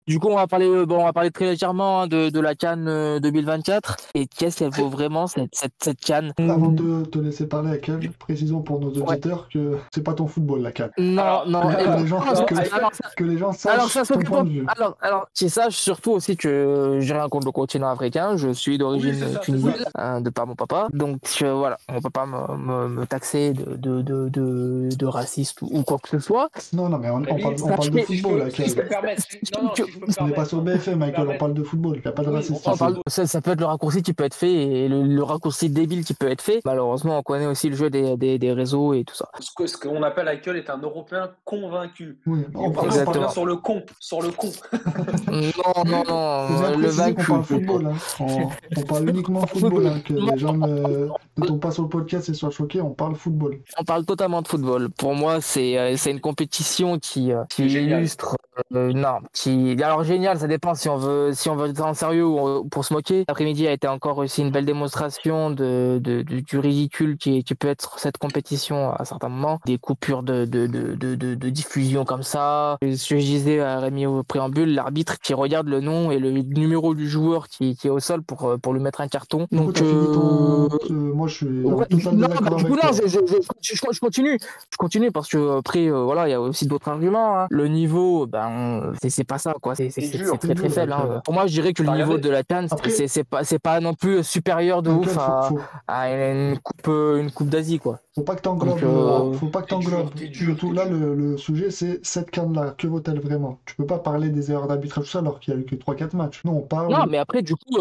Du coup, on va parler très légèrement de la CAN 2024. Et qu'est-ce qu'elle vaut vraiment cette CAN? Avant de te laisser parler, Akel, précisons pour nos Ouais. auditeurs que c'est pas ton football, la CAN. Non, Alors, non. Que les gens, Non, que les gens alors ça sachent se ton point de vue. alors tu saches surtout aussi que j'ai rien contre le continent africain. Je suis oui, d'origine c'est ça. tunisienne, de par mon papa. Donc voilà, on peut pas me taxer de raciste ou quoi que ce soit. Non, mais on Rémi, parle de Sachez- football, si je Akel. peux me permettre, si je peux me On n'est pas permettre, sur BFM, Michael, on parle de football, il n'y a pas de Oui, racisme on On ici. parle, ça peut être le raccourci qui peut être fait et le raccourci débile qui peut être fait. Malheureusement, on connaît aussi le jeu des réseaux et tout ça. ce qu'on appelle Michael est un Européen convaincu. Oui, Et aujourd'hui, on parle, parle bien Exactement. sur le con, sur le con. faut bien Le préciser qu'on vaincu parle plutôt. football. Hein. On parle uniquement football, hein, que les gens ne tombent pas sur le podcast et soient choqués, on parle football. On parle totalement de football. Pour moi, c'est une compétition C'est qui génial. illustre non, qui alors génial, ça dépend si on veut être en sérieux ou pour se moquer. L'après-midi a été encore aussi une belle démonstration du ridicule qui peut être cette compétition à certains moments, des coupures de diffusion comme ça. Ce que je disais à Rémi au préambule, l'arbitre qui regarde le nom et le numéro du joueur qui est au sol pour lui mettre un carton. Du coup, Donc t'as fini ton... moi, je suis en ouais, total non, désaccord du coup, avec non, toi. je continue. Je continue parce que après, voilà, il y a aussi d'autres arguments. Hein. Le niveau, ben, c'est pas ça, quoi. C'est C'est très dur. très dur, faible. Michael. Hein. Pour moi, je dirais que le T'as niveau regardé? de la CAN, Après, c'est pas non plus supérieur de Michael, ouf à une coupe d'Asie, quoi. faut pas que Donc, faut pas que T'es dur, t'englobes t'es le dur, tout. t'es Là, dur. le sujet, c'est cette CAN-là. Que vaut-elle vraiment? Tu peux pas parler des erreurs d'arbitrage, tout ça, alors qu'il y a eu que 3-4 matchs. Non, on non, parle... mais après, du coup,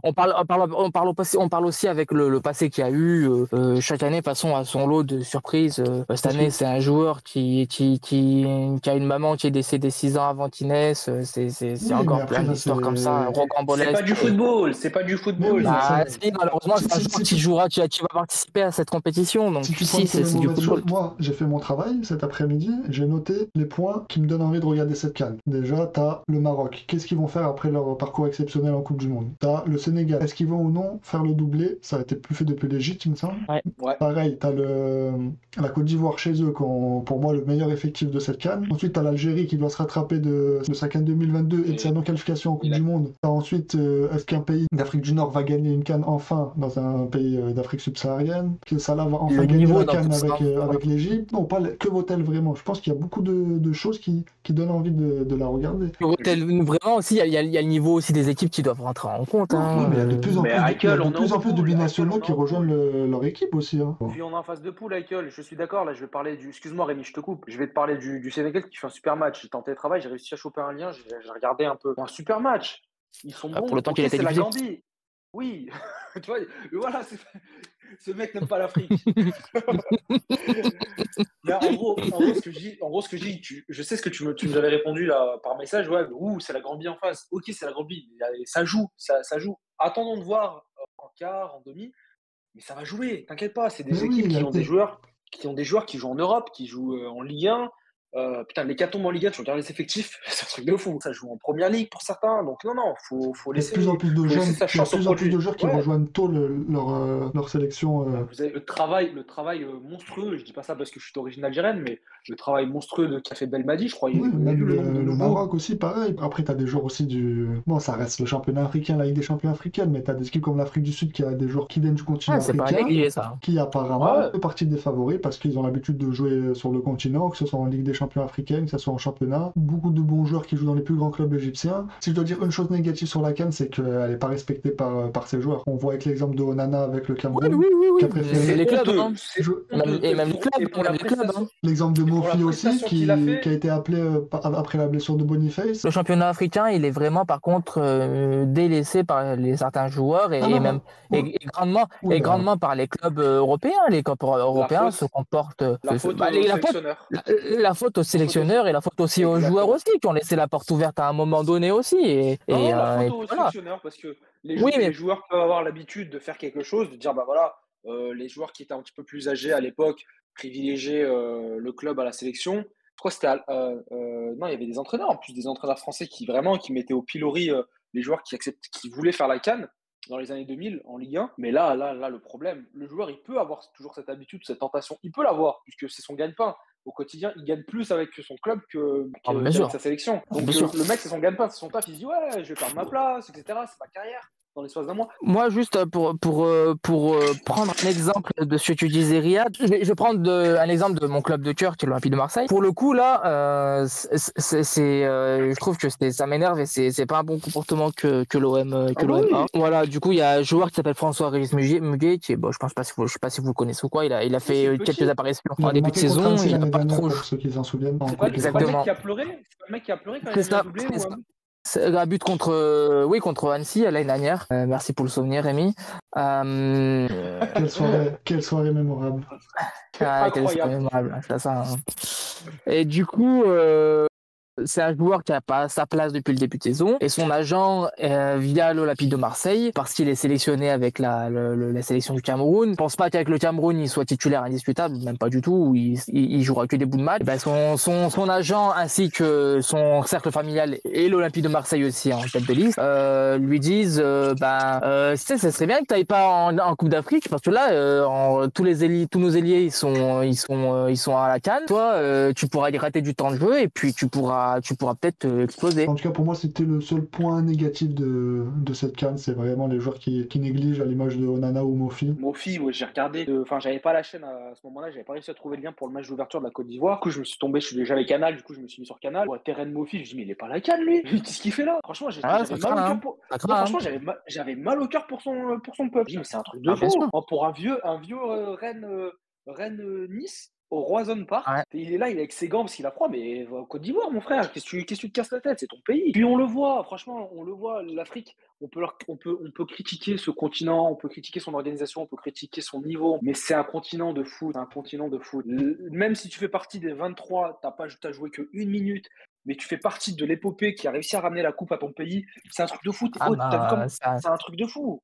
on parle aussi avec le passé qu'il y a eu. Chaque année, passons à son lot de surprises. Cette Parce que année, c'est un joueur qui a une maman qui est décédée 6 ans avant qu'il naisse. C'est oui, mais encore plein après, ça, d'histoires comme ça, c'est... C'est pas du rocambolesques. football, c'est pas du Mais football, oui, mais ça. Bah, ça... si, malheureusement, c'est un joueur qui jouera, qui va participer à cette compétition. Donc, Si tu si, pointes que les c'est du mauvaises football. choses, moi j'ai fait mon travail cet après-midi, j'ai noté les points qui me donnent envie de regarder cette CAN. Déjà, t'as le Maroc. Qu'est-ce qu'ils vont faire après leur parcours exceptionnel en Coupe du Monde? T'as le Sénégal. Est-ce qu'ils vont ou non faire le doublé? Ça a été plus fait depuis l'Égypte, il me semble. Ouais. Ouais. Pareil, t'as la Côte d'Ivoire chez eux, qui ont pour moi le meilleur effectif de cette CAN. Ensuite, t'as l'Algérie qui doit se rattraper de sa CAN 2022 et de sa non-qualification en Coupe du Monde. T'as ensuite, est-ce qu'un pays d'Afrique du Nord va gagner une CAN enfin dans un pays d'Afrique subsaharienne? Que Salah va enfin Le gagner niveau la dans CAN tout ça. avec l'Égypte? Non, pas que vaut-elle vraiment? Je pense qu'il y a beaucoup de choses qui donnent envie de la regarder. Vraiment aussi, il y a le niveau aussi des équipes qui doivent rentrer en compte. Oui, Hein. mais il y a de plus en Mais plus il y a Michael, de on est en plus en plus de poule. binationaux Michael, on qui est en rejoignent poule. leur équipe aussi. Hein. Puis on est en phase de poule, Michael. Je suis d'accord, là, je vais parler du. Excuse-moi, Rémi, je te coupe. Je vais te parler du Sénégal qui fait un super match. J'étais en télétravail, j'ai réussi à choper un lien, j'ai regardé un peu. Un super match. Ils sont Pour bons. le temps Ok, qu'il a été c'est la diffusé. Gambie. Oui, tu vois, voilà, ce mec n'aime pas l'Afrique. Mais en gros, ce que je dis, je sais ce que tu nous avais répondu là par message. Ouais, ouh, c'est la Gambie en face. Ok, c'est la Gambie. Ça joue, ça joue. Attendons de voir en quart, en demi. Mais ça va jouer, t'inquiète pas, c'est Mais des oui, équipes qui jouent en Europe, qui jouent en Ligue 1. Putain, l'hécatombe en Ligue 1, tu regardes les effectifs, c'est un truc de fou. Ça joue en Première Ligue pour certains, donc non, faut il y a de plus en laisser, plus de faut laisser jeunes, sa il y a de chance au plus en plus de produit. joueurs qui Ouais, rejoignent tôt leur sélection. vous avez le travail monstrueux, je dis pas ça parce que je suis d'origine algérienne, mais le travail monstrueux de qu'a fait Belmadi, je crois, Oui, vous avez vu même le nombre de le nouveaux. Maroc aussi, pareil. Après, tu as des joueurs aussi du... Bon, ça reste le championnat africain, la Ligue des champions africaine, mais tu as des équipes comme l'Afrique du Sud qui a des joueurs qui viennent du continent Ah, c'est pas à africain, négliger ça. qui apparemment Ouais, fait partie des favoris parce qu'ils ont l'habitude de jouer sur le continent, que ce soit en Ligue des champions africaine, que ce soit en championnat. Beaucoup de bons joueurs qui jouent dans les plus grands clubs égyptiens. Si je dois dire une chose négative sur la CAN, c'est qu'elle n'est pas respectée par ses joueurs. On voit avec l'exemple de Onana avec le Oui, Cameroun, oui, oui, qui a oui. préféré Les c'est clubs, honteux, hein. c'est jouer. honteux. Et pour la Même les clubs, hein. prestation, L'exemple de et pour la Mofi aussi, prestation qu'il a qui a fait, été appelé après la blessure de Boniface. Le championnat africain, il est vraiment, par contre, délaissé par certains joueurs Ah et non, même non. Oui, oui, et mais grandement par les clubs européens. Les clubs la européens se faute, comportent. la faute Bah, au la faute, sélectionneur. la faute aux La faute au... sélectionneurs et la faute aussi aux joueurs Exactement. aussi, qui ont laissé la porte ouverte à un moment donné aussi. Non, la Et faute puis au voilà. sélectionneur, parce que Oui, mais les joueurs peuvent avoir l'habitude de faire quelque chose, de dire, bah voilà, les joueurs qui étaient un petit peu plus âgés à l'époque privilégiaient le club à la sélection. Je crois que c'était... non, il y avait des entraîneurs, en plus des entraîneurs français qui mettaient au pilori les joueurs qui voulaient faire la CAN dans les années 2000 en Ligue 1. Mais là, le problème, le joueur, il peut avoir toujours cette habitude, cette tentation. Il peut l'avoir, puisque c'est son gagne-pain. au quotidien, il gagne plus avec son club Bien qu'avec sûr, sa sélection. Donc bien sûr. le mec, c'est son gagne-pain, c'est son taf. Il se dit ouais, je vais perdre ma place, etc. C'est ma carrière dans l'espace d'un mois. Moi, juste pour prendre un exemple de ce que tu disais, Riyad, je vais prendre un exemple de mon club de cœur, qui est l'Olympique de Marseille. Pour le coup, là, je trouve que ça m'énerve et c'est pas un bon comportement que l'OM a. Voilà, du coup, il y a un joueur qui s'appelle François-Régis Muguet, qui est, bon, je sais pas si vous le connaissez ou quoi, il a fait quelques apparitions Il en avait début de marqué contre saison, Annecy il a l'année pas dernière, trop. pour ceux qui s'en souviennent. C'est pas le mec Exactement. qui a pleuré? C'est pas le mec qui a pleuré quand il C'est a mis un ça, doublé c'est ou ça. C'est un but contre Annecy l'année dernière. Merci pour le souvenir, Rémi. Quelle soirée mémorable. Quel soir Incroyable. mémorable, ça, hein. Et du coup, c'est un joueur qui n'a pas sa place depuis le début de saison. Et son agent, via l'Olympique de Marseille, parce qu'il est sélectionné avec la sélection du Cameroun, je pense pas qu'avec le Cameroun, il soit titulaire indiscutable, même pas du tout, où il jouera que des bouts de match. Ben, son agent, ainsi que son cercle familial et l'Olympique de Marseille aussi en tête de liste, lui disent tu sais, ça serait bien que tu n'ailles pas en Coupe d'Afrique, parce que là, tous nos ailiers, ils sont à la CAN. Toi, tu pourras y rater du temps de jeu et puis tu pourras peut-être exploser. En tout cas, pour moi, c'était le seul point négatif de cette CAN, c'est vraiment les joueurs qui négligent, à l'image de Onana ou Mofi. Mofi, ouais, j'ai regardé. Enfin, j'avais pas la chaîne à ce moment-là, j'avais pas réussi à trouver le lien pour le match d'ouverture de la Côte d'Ivoire. Du coup, je me suis tombé, j'avais Canal, du coup, je me suis mis sur Canal. Ouais, Terrain Mofi, je me dis, mais il est pas à la CAN, lui. Qu'est-ce qu'il fait là? Franchement, j'avais mal au cœur pour. Non, franchement, j'avais mal au cœur pour son peuple. Je dis, mais c'est un truc de fou. Pour un vieux Rennes-Nice. Au Roison Park, Ouais. Il est là, il est avec ses gants parce qu'il a froid, mais va en Côte d'Ivoire, mon frère, qu'est-ce que tu te casses la tête? C'est ton pays. Puis on le voit, franchement, l'Afrique, on peut critiquer ce continent, on peut critiquer son organisation, on peut critiquer son niveau, mais c'est un continent de foot, Même si tu fais partie des 23, t'as joué que 1 minute, mais tu fais partie de l'épopée qui a réussi à ramener la coupe à ton pays, c'est un truc de fou. T'as vu comme c'est un truc de fou.